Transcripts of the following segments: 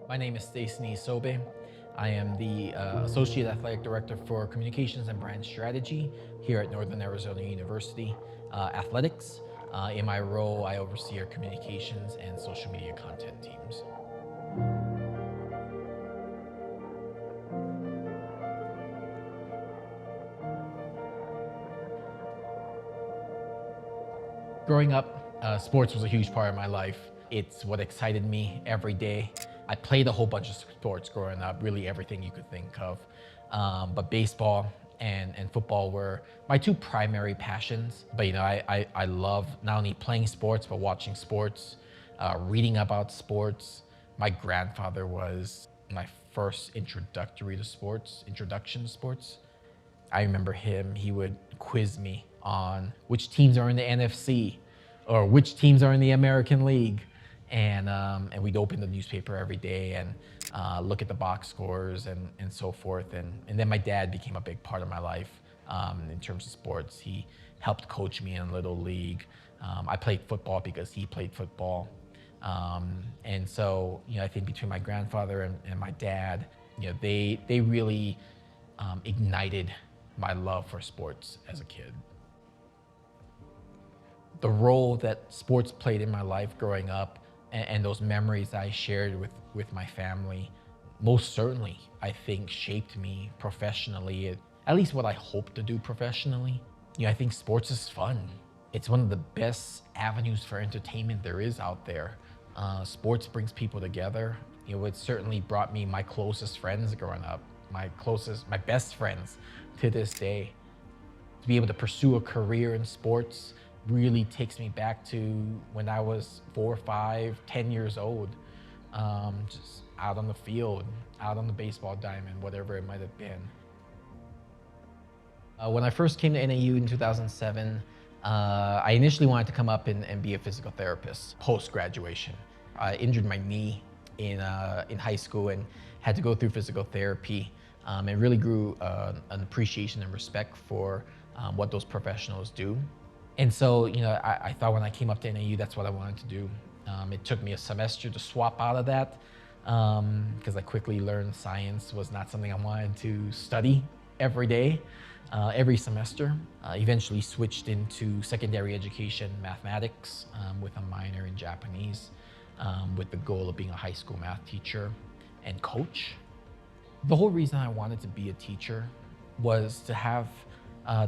My name is Stayson Isobe. I am the Associate Athletic Director for Communications and Brand Strategy here at Northern Arizona University Athletics. In my role, I oversee our communications and social media content teams. Growing up, sports was a huge part of my life. It's what excited me every day. I played a whole bunch of sports growing up, really everything you could think of. But baseball and football were my two primary passions. But I love not only playing sports, but watching sports, reading about sports. My grandfather was my first introduction to sports. I remember he would quiz me on which teams are in the NFC or which teams are in the American League. And we'd open the newspaper every day and look at the box scores and so forth. And then my dad became a big part of my life in terms of sports. He helped coach me in Little League. I played football because he played football. And so, I think between my grandfather and my dad, they really ignited my love for sports as a kid. The role that sports played in my life growing up and those memories I shared with my family, most certainly, I think, shaped me professionally, at least what I hope to do professionally. I think sports is fun. It's one of the best avenues for entertainment there is out there. Sports brings people together. It certainly brought me my closest friends growing up, my best friends to this day. To be able to pursue a career in sports really takes me back to when I was 4, 5, 10 years old, just out on the field, out on the baseball diamond, whatever it might have been. When I first came to NAU in 2007, I initially wanted to come up and be a physical therapist post-graduation. I injured my knee in high school and had to go through physical therapy, and really grew an appreciation and respect for what those professionals do. And so, I thought when I came up to NAU, that's what I wanted to do. It took me a semester to swap out of that because I quickly learned science was not something I wanted to study every day, every semester. Eventually switched into secondary education mathematics with a minor in Japanese, with the goal of being a high school math teacher and coach. The whole reason I wanted to be a teacher was to have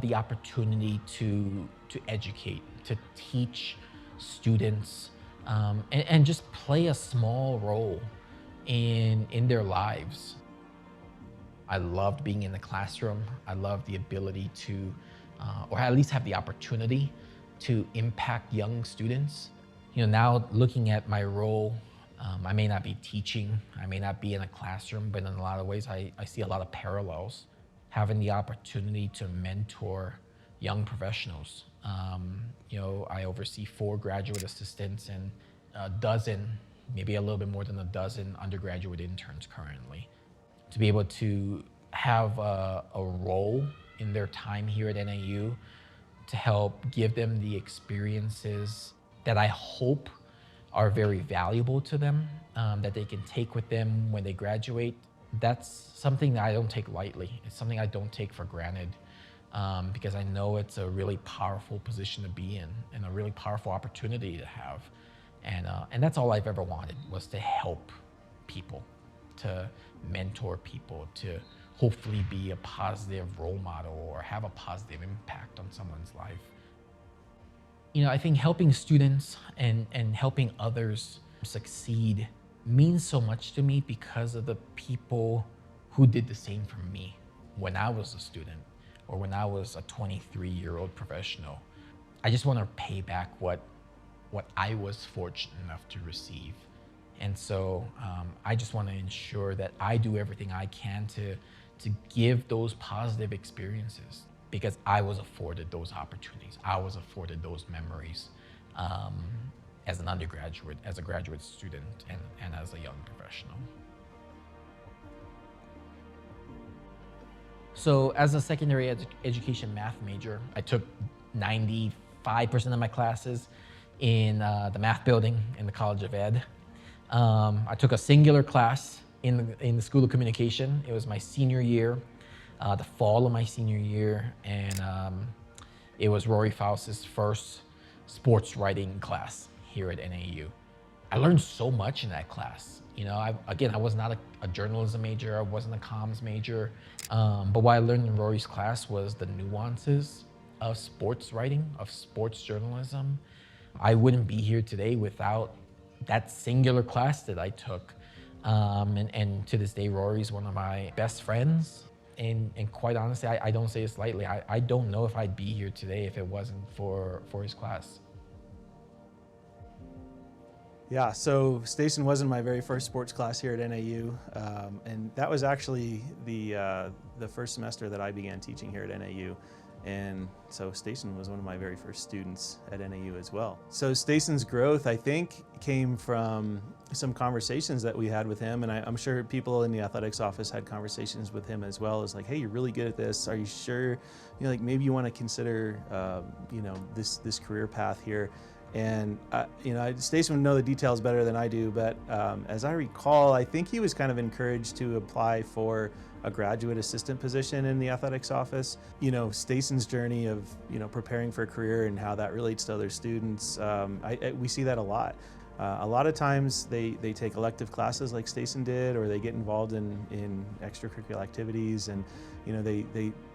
the opportunity to educate, to teach students, and just play a small role in their lives. I loved being in the classroom. I loved the ability to, or at least have the opportunity to impact young students. Now looking at my role, I may not be teaching, I may not be in a classroom, but in a lot of ways, I see a lot of parallels. Having the opportunity to mentor young professionals. I oversee 4 graduate assistants and a dozen, maybe a little bit more than a dozen undergraduate interns currently. To be able to have a role in their time here at NAU to help give them the experiences that I hope are very valuable to them, that they can take with them when they graduate. That's something that I don't take lightly. It's something I don't take for granted because I know it's a really powerful position to be in and a really powerful opportunity to have. And that's all I've ever wanted, was to help people, to mentor people, to hopefully be a positive role model or have a positive impact on someone's life. I think helping students and helping others succeed means so much to me because of the people who did the same for me when I was a student or when I was a 23-year-old professional. I just want to pay back what I was fortunate enough to receive. And so I just want to ensure that I do everything I can to give those positive experiences because I was afforded those opportunities. I was afforded those memories as an undergraduate, as a graduate student, and as a young professional. So as a secondary education math major, I took 95% of my classes in the math building in the College of Ed. I took a singular class in the School of Communication. It was my senior year, the fall of my senior year, and it was Rory Faust's first sports writing class here at NAU. I learned so much in that class. You know, I was not a journalism major, I wasn't a comms major, but what I learned in Rory's class was the nuances of sports writing, of sports journalism. I wouldn't be here today without that singular class that I took. And to this day, Rory's one of my best friends. And quite honestly, I don't say this lightly. I don't know if I'd be here today if it wasn't for his class. Yeah, so Stayson wasn't my very first sports class here at NAU, and that was actually the first semester that I began teaching here at NAU. And so Stayson was one of my very first students at NAU as well. So Stayson's growth, I think, came from some conversations that we had with him, and I'm sure people in the athletics office had conversations with him as well. As like, hey, you're really good at this. Are you sure? You know, like maybe you want to consider, you know, this career path here. And you know, Stayson would know the details better than I do, but as I recall, I think he was kind of encouraged to apply for a graduate assistant position in the athletics office. You know, Stayson's journey of, you know, preparing for a career and how that relates to other students, we see that a lot. A lot of times they take elective classes like Stayson did, or they get involved in extracurricular activities, and you know,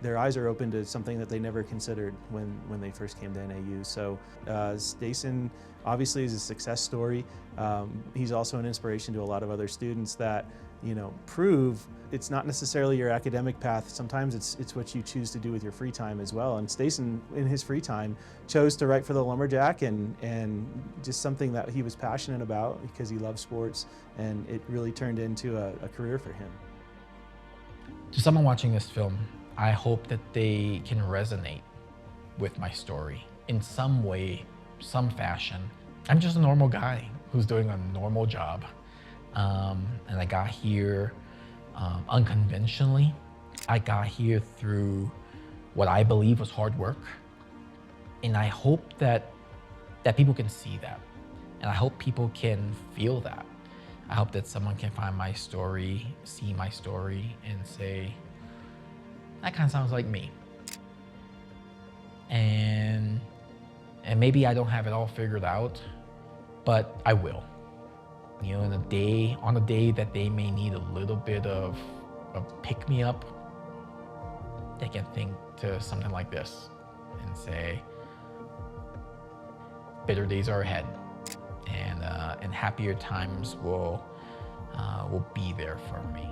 their eyes are open to something that they never considered when they first came to NAU. So Stayson obviously is a success story. He's also an inspiration to a lot of other students that, you know, prove it's not necessarily your academic path. Sometimes it's what you choose to do with your free time as well. And Stayson, in his free time, chose to write for the Lumberjack, and just something that he was passionate about because he loved sports, and it really turned into a career for him. To someone watching this film, I hope that they can resonate with my story in some way, some fashion. I'm just a normal guy who's doing a normal job. And I got here unconventionally. I got here through what I believe was hard work. And I hope that people can see that. And I hope people can feel that. I hope that someone can find my story, see my story, and say, that kind of sounds like me. And maybe I don't have it all figured out, but I will. You know, on a day that they may need a little bit of pick-me-up, they can think to something like this and say, better days are ahead, and happier times will be there for me.